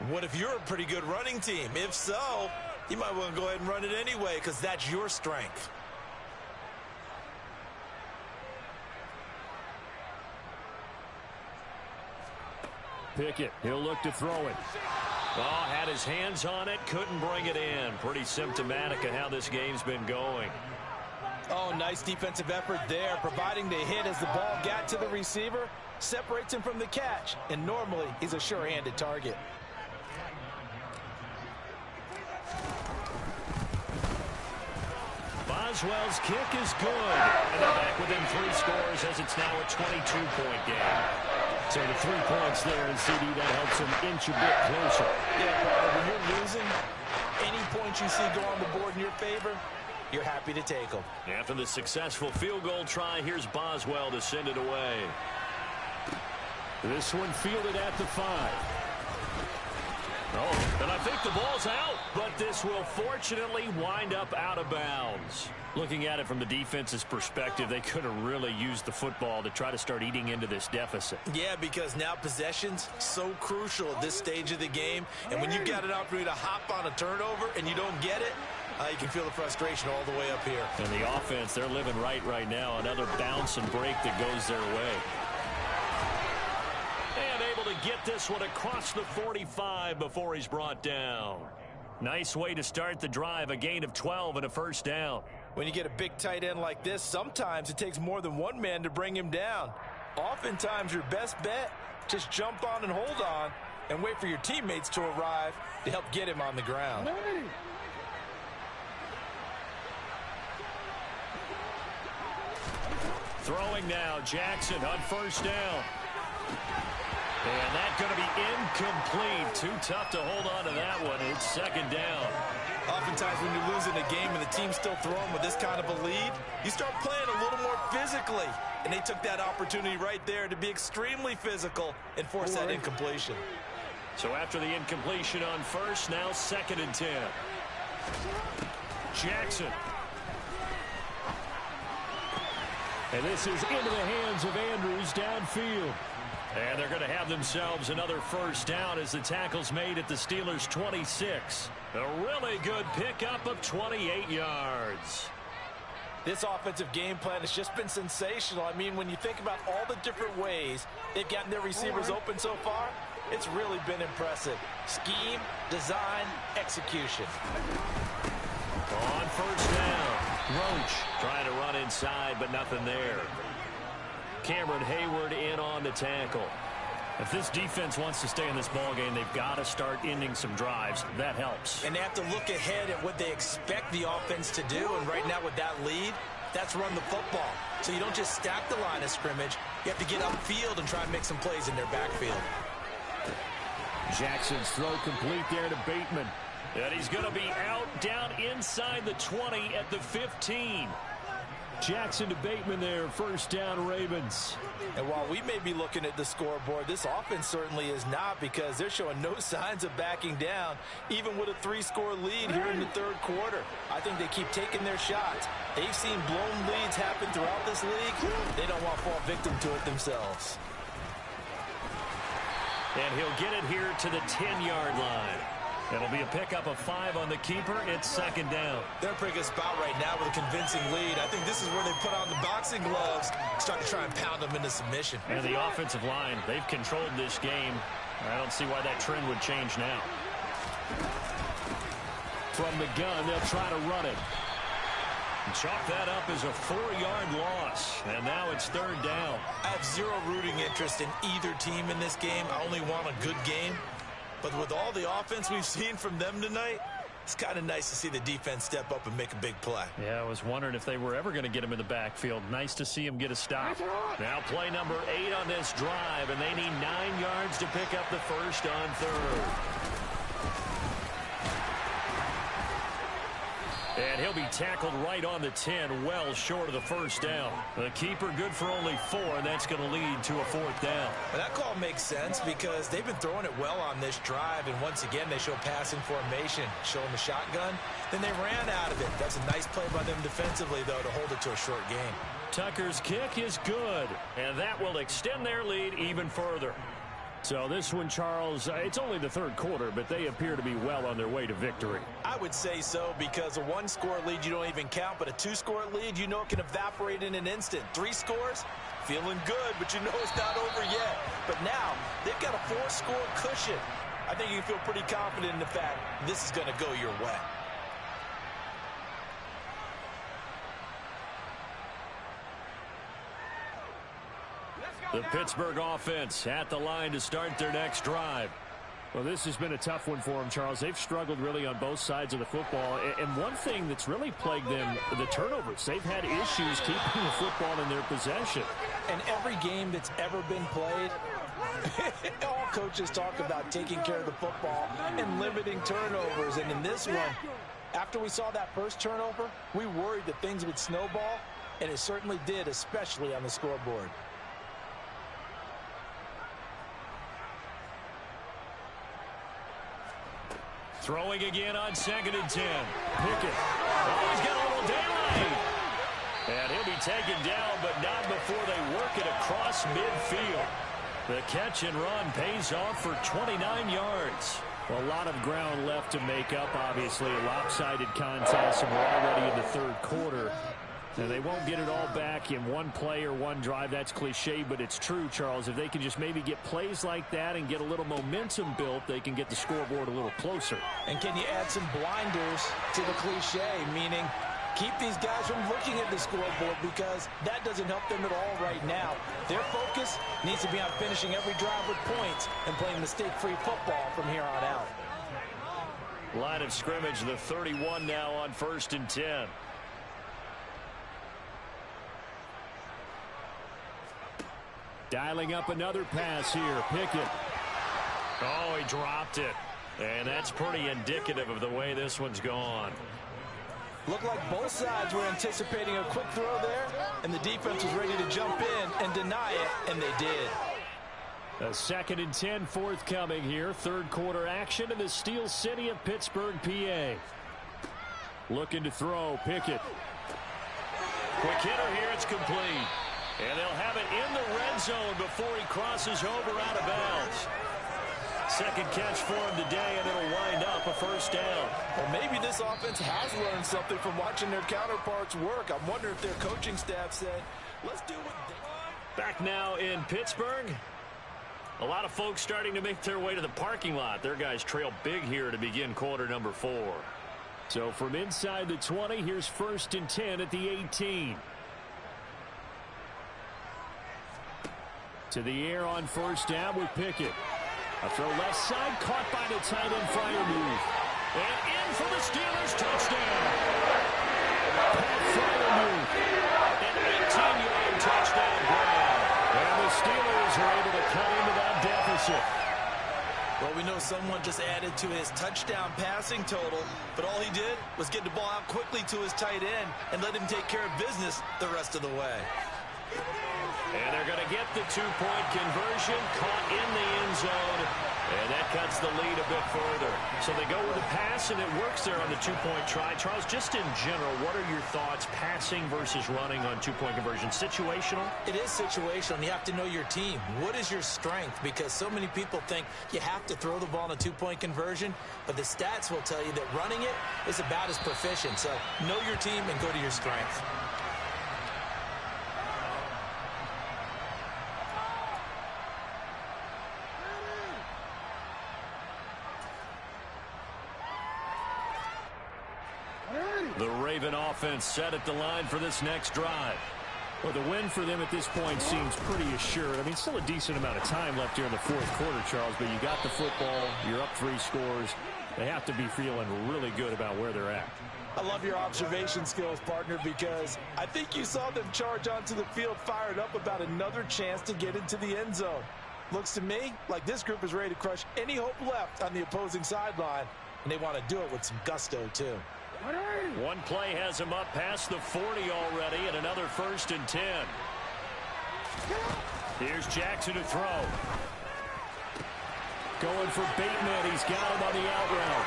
What if you're a pretty good running team? If so, you might want to go ahead and run it anyway because that's your strength. Pickett, he'll look to throw it. Oh, had his hands on it, couldn't bring it in. Pretty symptomatic of how this game's been going. Oh, nice defensive effort there, providing the hit as the ball got to the receiver, separates him from the catch, and normally he's a sure-handed target. Boswell's kick is good. And they're back within 3 scores as it's now a 22-point game. So the 3 points there, and CD, that helps them inch a bit closer. Yeah, when you're losing, any points you see go on the board in your favor, you're happy to take them. After the successful field goal try, here's Boswell to send it away. This one fielded at the 5. Oh, and I think the ball's out, but this will fortunately wind up out of bounds. Looking at it from the defense's perspective, they could have really used the football to try to start eating into this deficit. Yeah, because now possession's so crucial at this stage of the game. And when you've got an opportunity to hop on a turnover and you don't get it, you can feel the frustration all the way up here. And the offense, they're living right now. Another bounce and break that goes their way. And able to get this one across the 45 before he's brought down. Nice way to start the drive, a gain of 12 and a first down. When you get a big tight end like this, sometimes it takes more than one man to bring him down. Oftentimes, your best bet, just jump on and hold on and wait for your teammates to arrive to help get him on the ground. Throwing now, Jackson on first down. And that's going to be incomplete. Too tough to hold on to that one. It's 2nd down. Oftentimes when you're losing a game and the team's still throwing with this kind of a lead, you start playing a little more physically. And they took that opportunity right there to be extremely physical and force that incompletion. So after the incompletion on first, now 2nd and 10. Jackson. And this is into the hands of Andrews downfield. And they're going to have themselves another first down as the tackle's made at the Steelers' 26. A really good pickup of 28 yards. This offensive game plan has just been sensational. I mean, when you think about all the different ways they've gotten their receivers open so far, it's really been impressive. Scheme, design, execution. On first down, Roach trying to run inside, but nothing there. Cameron Hayward in on the tackle. If this defense wants to stay in this ball game, they've got to start ending some drives. That helps. And they have to look ahead at what they expect the offense to do. And right now with that lead, that's run the football. So you don't just stack the line of scrimmage. You have to get upfield and try and make some plays in their backfield. Jackson's throw complete there to Bateman. And he's going to be out down inside the 20 at the 15. Jackson to Bateman there. First down, Ravens. And while we may be looking at the scoreboard, this offense certainly is not, because they're showing no signs of backing down, even with a 3-score lead here in the third quarter. I think they keep taking their shots. They've seen blown leads happen throughout this league. They don't want to fall victim to it themselves. And he'll get it here to the 10-yard line. It'll be a pickup of 5 on the keeper. It's second down. They're in a pretty good spot right now with a convincing lead. I think this is where they put on the boxing gloves, start to try and pound them into submission. And the offensive line, they've controlled this game. I don't see why that trend would change now. From the gun, they'll try to run it. Chalk that up as a 4-yard loss. And now it's third down. I have zero rooting interest in either team in this game. I only want a good game. But with all the offense we've seen from them tonight, it's kind of nice to see the defense step up and make a big play. Yeah, I was wondering if they were ever going to get him in the backfield. Nice to see him get a stop. Now play number 8 on this drive, and they need 9 yards to pick up the first on third. And he'll be tackled right on the 10, well short of the first down. The keeper good for only 4, and that's going to lead to a fourth down. And that call makes sense because they've been throwing it well on this drive, and once again they show passing formation, showing the shotgun. Then they ran out of it. That's a nice play by them defensively, though, to hold it to a short game. Tucker's kick is good, and that will extend their lead even further. So this one, Charles, it's only the third quarter, but they appear to be well on their way to victory. I would say so, because a 1-score lead you don't even count, but a 2-score lead you know it can evaporate in an instant. 3 scores, feeling good, but you know it's not over yet. But now they've got a 4-score cushion. I think you can feel pretty confident in the fact this is going to go your way. The Pittsburgh offense at the line to start their next drive. Well, this has been a tough one for them, Charles. They've struggled really on both sides of the football. And one thing that's really plagued them, the turnovers. They've had issues keeping the football in their possession. And every game that's ever been played, all coaches talk about taking care of the football and limiting turnovers. And in this one, after we saw that first turnover, we worried that things would snowball, and it certainly did, especially on the scoreboard. Throwing again on 2nd and 10. Pickett. Oh, he's got a little daylight. And he'll be taken down, but not before they work it across midfield. The catch and run pays off for 29 yards. Well, a lot of ground left to make up, obviously. A lopsided contest, and we're already in the third quarter. And they won't get it all back in one play or one drive. That's cliche, but it's true, Charles. If they can just maybe get plays like that and get a little momentum built, they can get the scoreboard a little closer. And can you add some blinders to the cliche, meaning keep these guys from looking at the scoreboard, because that doesn't help them at all right now. Their focus needs to be on finishing every drive with points and playing mistake-free football from here on out. Line of scrimmage, the 31 now on 1st and 10. Dialing up another pass here. Pickett. Oh, he dropped it. And that's pretty indicative of the way this one's gone. Looked like both sides were anticipating a quick throw there, and the defense was ready to jump in and deny it, and they did. A 2nd and 10 forthcoming here. Third quarter action in the Steel City of Pittsburgh, PA. Looking to throw. Pickett. Quick hitter here. It's complete. And they'll have it in the red zone before he crosses over out of bounds. Second catch for him today, and it'll wind up a first down. Well, maybe this offense has learned something from watching their counterparts work. I'm wondering if their coaching staff said, let's do what they want. Back now in Pittsburgh. A lot of folks starting to make their way to the parking lot. Their guys trail big here to begin quarter number 4. So from inside the 20, here's 1st and 10 at the 18. To the air on first down with Pickett. A throw left side, caught by the tight end Freiermuth. And in for the Steelers, touchdown. Pat Freiermuth. An 18-yard touchdown grab. And the Steelers are able to cut into that deficit. Well, we know know someone just added to his touchdown passing total, but all he did was get the ball out quickly to his tight end and let him take care of business the rest of the way. And they're going to get the two-point conversion, caught in the end zone, and that cuts the lead a bit further. So they go with a pass, and it works there on the two-point try. Charles, just in general, what are your thoughts passing versus running on two-point conversion? Situational? It is situational, and you have to know your team. What is your strength? Because so many people think you have to throw the ball in a two-point conversion, but the stats will tell you that running it is about as proficient. So know your team and go to your strength. The Raven offense set at the line for this next drive. Well, the win for them at this point seems pretty assured. I mean, still a decent amount of time left here in the fourth quarter, Charles, but you got the football, you're up 3 scores. They have to be feeling really good about where they're at. I love your observation skills, partner, because I think you saw them charge onto the field fired up about another chance to get into the end zone. Looks to me like this group is ready to crush any hope left on the opposing sideline, and they want to do it with some gusto, too. One play has him up past the 40 already, and another 1st and 10. Here's Jackson to throw. Going for Bateman. He's got him on the out route.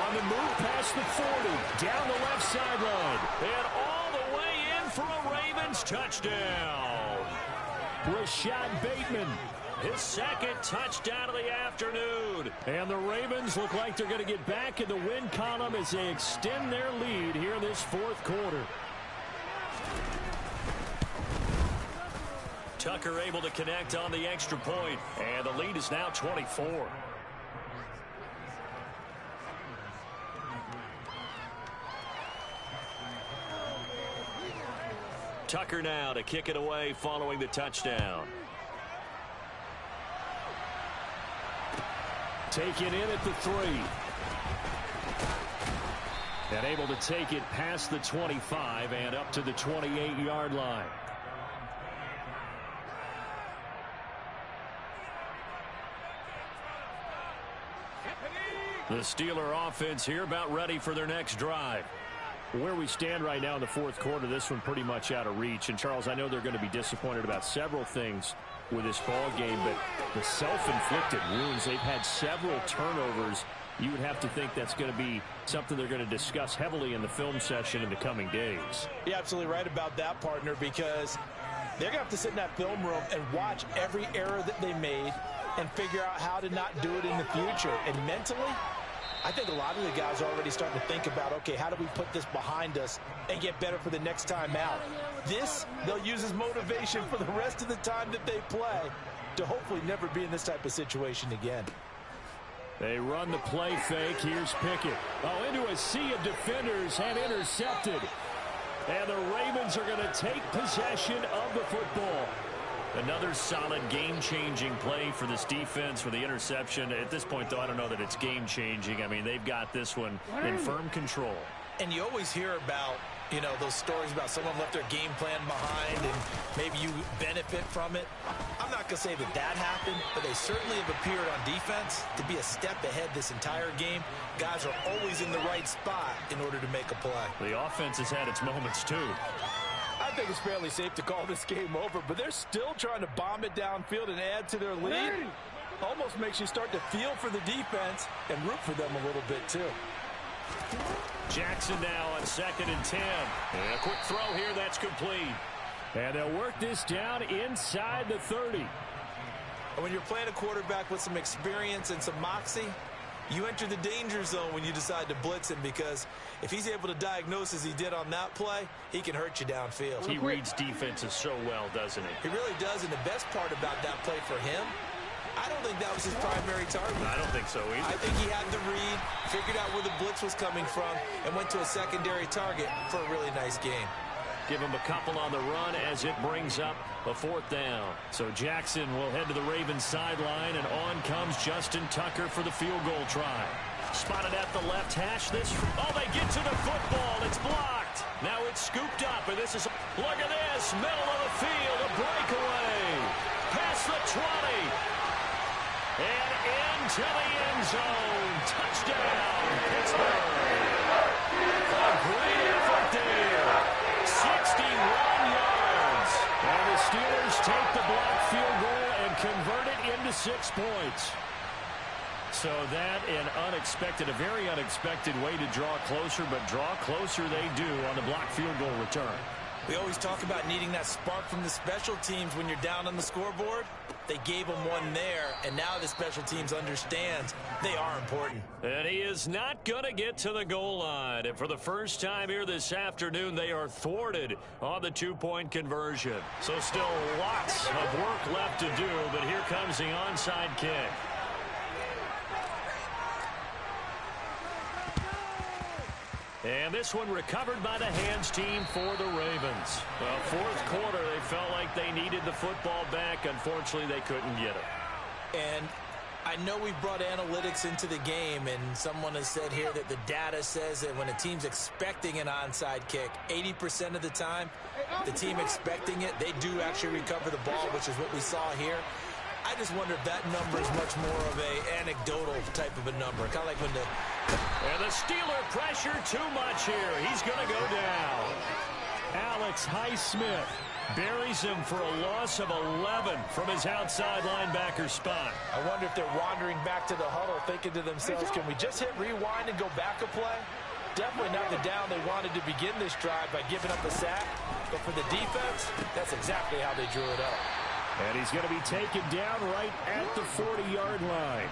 On the move past the 40. Down the left sideline. And all the way in for a Ravens touchdown. Rashad Bateman. His second touchdown of the afternoon. And the Ravens look like they're going to get back in the win column as they extend their lead here in this fourth quarter. Tucker able to connect on the extra point, and the lead is now 24. Tucker now to kick it away following the touchdown. Taken in at the 3. And able to take it past the 25 and up to the 28-yard line. The Steeler offense here about ready for their next drive. Where we stand right now in the fourth quarter, this one pretty much out of reach. And, Charles, I know they're going to be disappointed about several things with this ball game, but the self-inflicted wounds, they've had several turnovers. You would have to think that's going to be something they're going to discuss heavily in the film session in the coming days. You're absolutely right about that, partner, because they're going to have to sit in that film room and watch every error that they made and figure out how to not do it in the future. And mentally, I think a lot of the guys are already starting to think about, okay, how do we put this behind us and get better for the next time out? This, they'll use as motivation for the rest of the time that they play to hopefully never be in this type of situation again. They run the play fake. Here's Pickett. Oh, into a sea of defenders and intercepted. And the Ravens are going to take possession of the football. Another solid game-changing play for this defense for the interception. At this point, though, I don't know that it's game-changing. I mean, they've got this one in firm control. And you always hear about, you know, those stories about someone left their game plan behind and maybe you benefit from it. I'm not going to say that that happened, but they certainly have appeared on defense to be a step ahead this entire game. Guys are always in the right spot in order to make a play. The offense has had its moments, too. I think it's fairly safe to call this game over, but they're still trying to bomb it downfield and add to their lead. Almost makes you start to feel for the defense and root for them a little bit, too. Jackson now on 2nd and 10. And a quick throw here, that's complete. And they'll work this down inside the 30. When you're playing a quarterback with some experience and some moxie, you enter the danger zone when you decide to blitz him, because if he's able to diagnose as he did on that play, he can hurt you downfield. He reads defenses so well, doesn't he? He really does, and the best part about that play for him, I don't think that was his primary target. I don't think so either. I think he had the read, figured out where the blitz was coming from, and went to a secondary target for a really nice game. Give him a couple on the run as it brings up a 4th down. So Jackson will head to the Ravens sideline, and on comes Justin Tucker for the field goal try. Spotted at the left hash. Oh, they get to the football. It's blocked. Now it's scooped up, and this is, look at this, middle of the field, a breakaway. Past the 20. And into the end zone. Touchdown, Pittsburgh. A great effort there. 61 yards. And the Steelers take the blocked field goal and convert it into 6 points. So that a very unexpected way to draw closer, but draw closer they do on the blocked field goal return. We always talk about needing that spark from the special teams when you're down on the scoreboard. They gave them one there, and now the special teams understands they are important. And he is not going to get to the goal line. And for the first time here this afternoon, they are thwarted on the 2-point conversion. So still lots of work left to do, but here comes the onside kick. And this one recovered by the hands team for the Ravens. Well, fourth quarter, they felt like they needed the football back. Unfortunately, they couldn't get it. And I know we've brought analytics into the game, and someone has said here that the data says that when a team's expecting an onside kick, 80% of the time, the team expecting it, they do actually recover the ball, which is what we saw here. I just wonder if that number is much more of a anecdotal type of a number. Kind of like when the... And the Steeler pressure too much here. He's going to go down. Alex Highsmith buries him for a loss of 11 from his outside linebacker spot. I wonder if they're wandering back to the huddle thinking to themselves, can we just hit rewind and go back a play? Definitely not the down they wanted to begin this drive by giving up a sack. But for the defense, that's exactly how they drew it up. And he's going to be taken down right at the 40-yard line.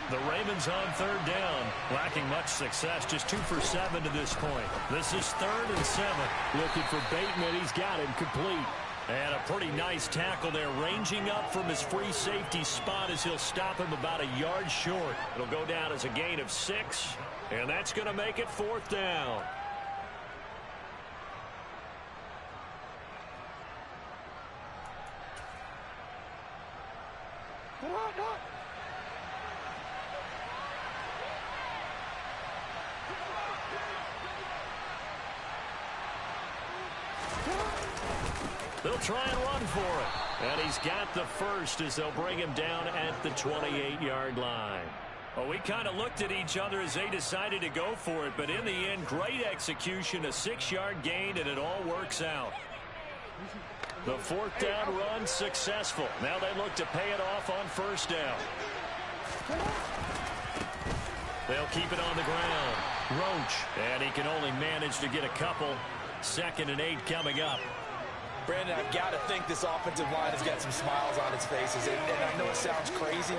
The Ravens on third down, lacking much success, just 2 for 7 to this point. This is 3rd and 7. Looking for Bateman. He's got him complete. And a pretty nice tackle there, ranging up from his free safety spot as he'll stop him about a yard short. It'll go down as a gain of 6, and that's going to make it 4th down. They'll try and run for it. And he's got the first as they'll bring him down at the 28-yard line. Well, we kind of looked at each other as they decided to go for it. But in the end, great execution, a 6-yard gain, and it all works out. The 4th down run successful. Now they look to pay it off on 1st down. They'll keep it on the ground. Roach. And he can only manage to get a couple. 2nd and 8 coming up. Brandon, I've got to think this offensive line has got some smiles on its faces. And I know it sounds crazy,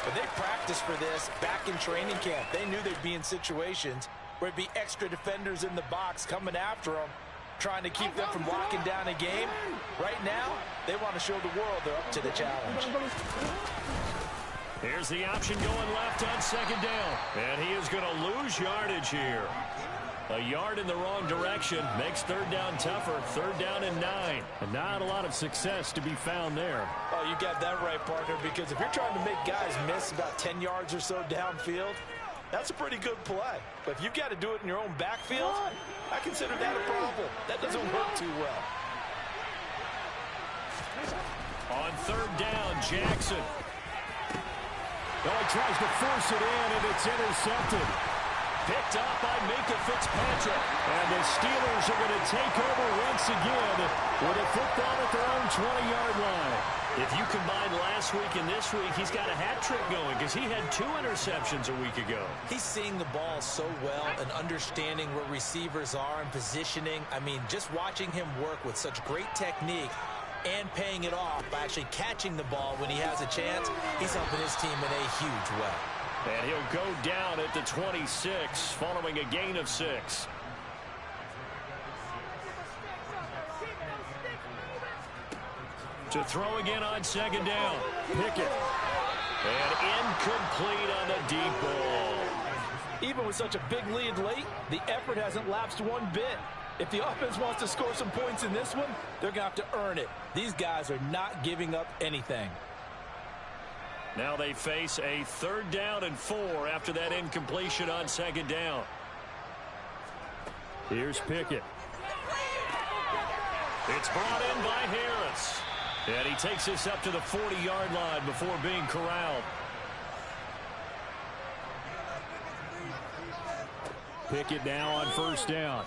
but they practiced for this back in training camp. They knew they'd be in situations where it'd be extra defenders in the box coming after them, trying to keep them from locking down a game. Right now, they want to show the world they're up to the challenge. Here's the option going left on 2nd down. And he is going to lose yardage here. A yard in the wrong direction makes 3rd down tougher. 3rd down and 9. And not a lot of success to be found there. Oh, you got that right, partner, because if you're trying to make guys miss about 10 yards or so downfield, that's a pretty good play. But if you've got to do it in your own backfield, I consider that a problem. That doesn't work too well. On 3rd down, Jackson. Well, he tries to force it in, and it's intercepted. Picked up by Minka Fitzpatrick. And the Steelers are going to take over once again with a football at their own 20-yard line. If you combine last week and this week, he's got a hat trick going because he had 2 interceptions a week ago. He's seeing the ball so well and understanding where receivers are and positioning. I mean, just watching him work with such great technique and paying it off by actually catching the ball when he has a chance, he's helping his team in a huge way. And he'll go down at the 26 following a gain of 6. To throw again on 2nd down. Pickett. And incomplete on the deep ball. Even with such a big lead late, the effort hasn't lapsed one bit. If the offense wants to score some points in this one, they're going to have to earn it. These guys are not giving up anything. Now they face a 3rd down and 4 after that incompletion on 2nd down. Here's Pickett. It's brought in by Harris. And he takes this up to the 40-yard line before being corralled. Pickett now on first down.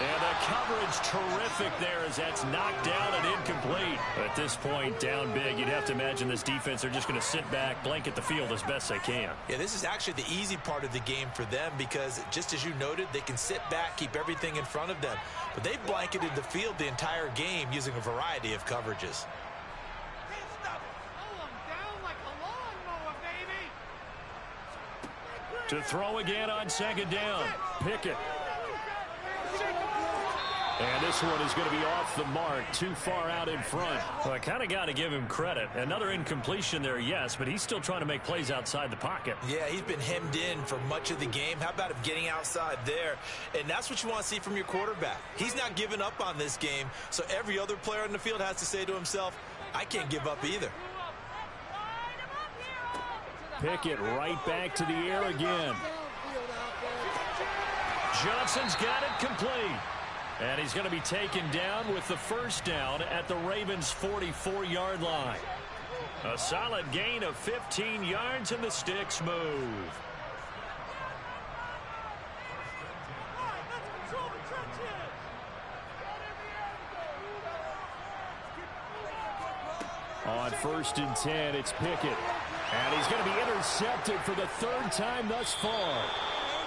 And the coverage terrific there as that's knocked down and incomplete. At this point, down big, you'd have to imagine this defense, they're just going to sit back, blanket the field as best they can. Yeah, this is actually the easy part of the game for them because, just as you noted, they can sit back, keep everything in front of them. But they've blanketed the field the entire game using a variety of coverages. To throw again on second down. Pickett. And this one is going to be off the mark, too far out in front. Well, I kind of got to give him credit. Another incompletion there, yes, but he's still trying to make plays outside the pocket. Yeah, he's been hemmed in for much of the game. How about him getting outside there? And that's what you want to see from your quarterback. He's not giving up on this game, so every other player in the field has to say to himself, I can't give up either. Pickett right back to the air again. Johnson's got it complete. And he's going to be taken down with the first down at the Ravens' 44-yard line. A solid gain of 15 yards, and the sticks move. On 1st and 10, it's Pickett. And he's going to be intercepted for the 3rd time thus far.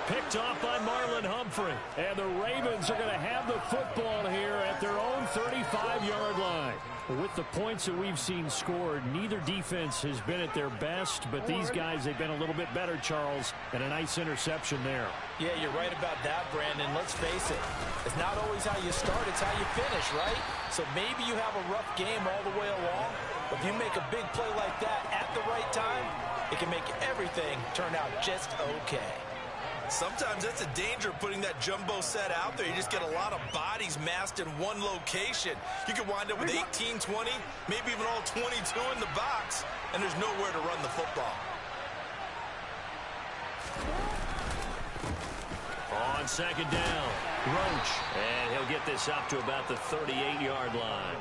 Picked off by Marlon Humphrey. And the Ravens are going to have the football here at their own 35-yard line. With the points that we've seen scored, neither defense has been at their best, but these guys, they've been a little bit better, Charles, and a nice interception there. Yeah, you're right about that, Brandon. Let's face it. It's not always how you start, it's how you finish, right? So maybe you have a rough game all the way along, but if you make a big play like that at the right time, it can make everything turn out just okay. Sometimes that's a danger putting that jumbo set out there. You just get a lot of bodies massed in one location. You could wind up with 18, 20, maybe even all 22 in the box, and there's nowhere to run the football. On second down, Roach. And he'll get this up to about the 38-yard line.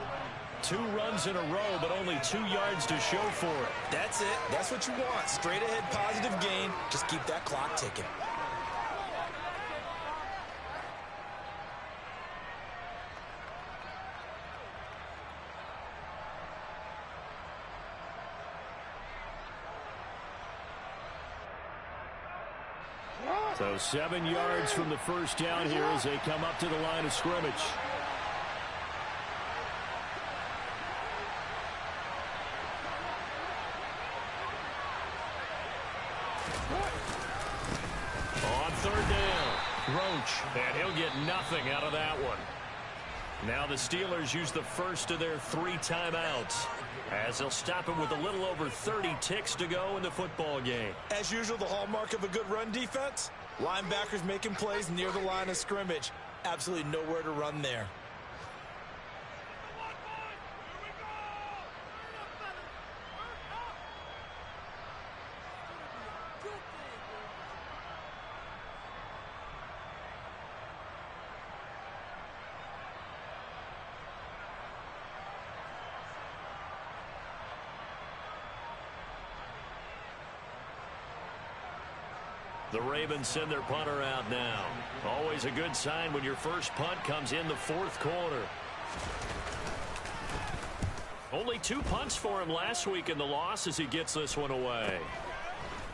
2 runs in a row, but only 2 yards to show for it. That's it. That's what you want. Straight ahead positive gain. Just keep that clock ticking. So 7 yards from the first down here as they come up to the line of scrimmage. On 3rd down, Roach. And he'll get nothing out of that one. Now the Steelers use the first of their 3 timeouts, as they'll stop him with a little over 30 ticks to go in the football game. As usual, the hallmark of a good run defense, linebackers making plays near the line of scrimmage. Absolutely nowhere to run there. The Ravens send their punter out now. Always a good sign when your first punt comes in the 4th quarter. Only 2 punts for him last week in the loss as he gets this one away.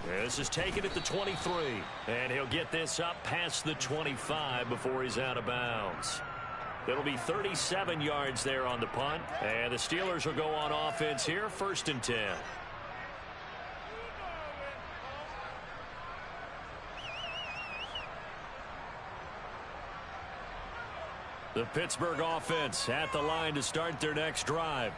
This is taken at the 23. And he'll get this up past the 25 before he's out of bounds. It'll be 37 yards there on the punt. And the Steelers will go on offense here, 1st and 10. The Pittsburgh offense at the line to start their next drive.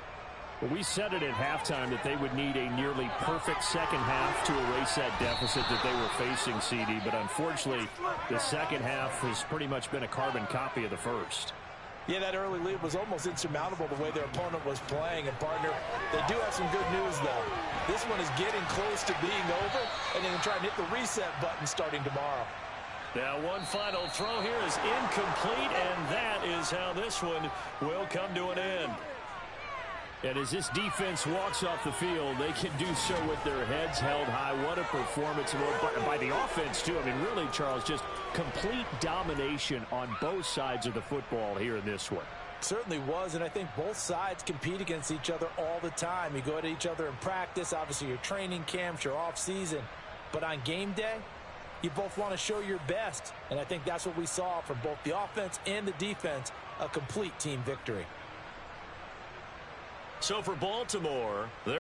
Well, we said it at halftime that they would need a nearly perfect second half to erase that deficit that they were facing, CD. But unfortunately, the second half has pretty much been a carbon copy of the first. Yeah, that early lead was almost insurmountable the way their opponent was playing. And, partner, they do have some good news, though. This one is getting close to being over, and they can try and hit the reset button starting tomorrow. Now one final throw here is incomplete, and that is how this one will come to an end. And as this defense walks off the field, they can do so with their heads held high. What a performance by the offense, too. I mean, really, Charles, just complete domination on both sides of the football here in this one. Certainly was, and I think both sides compete against each other all the time. You go at each other in practice, obviously your training camps, your off-season. But on game day, you both want to show your best. And I think that's what we saw from both the offense and the defense, a complete team victory. So for Baltimore,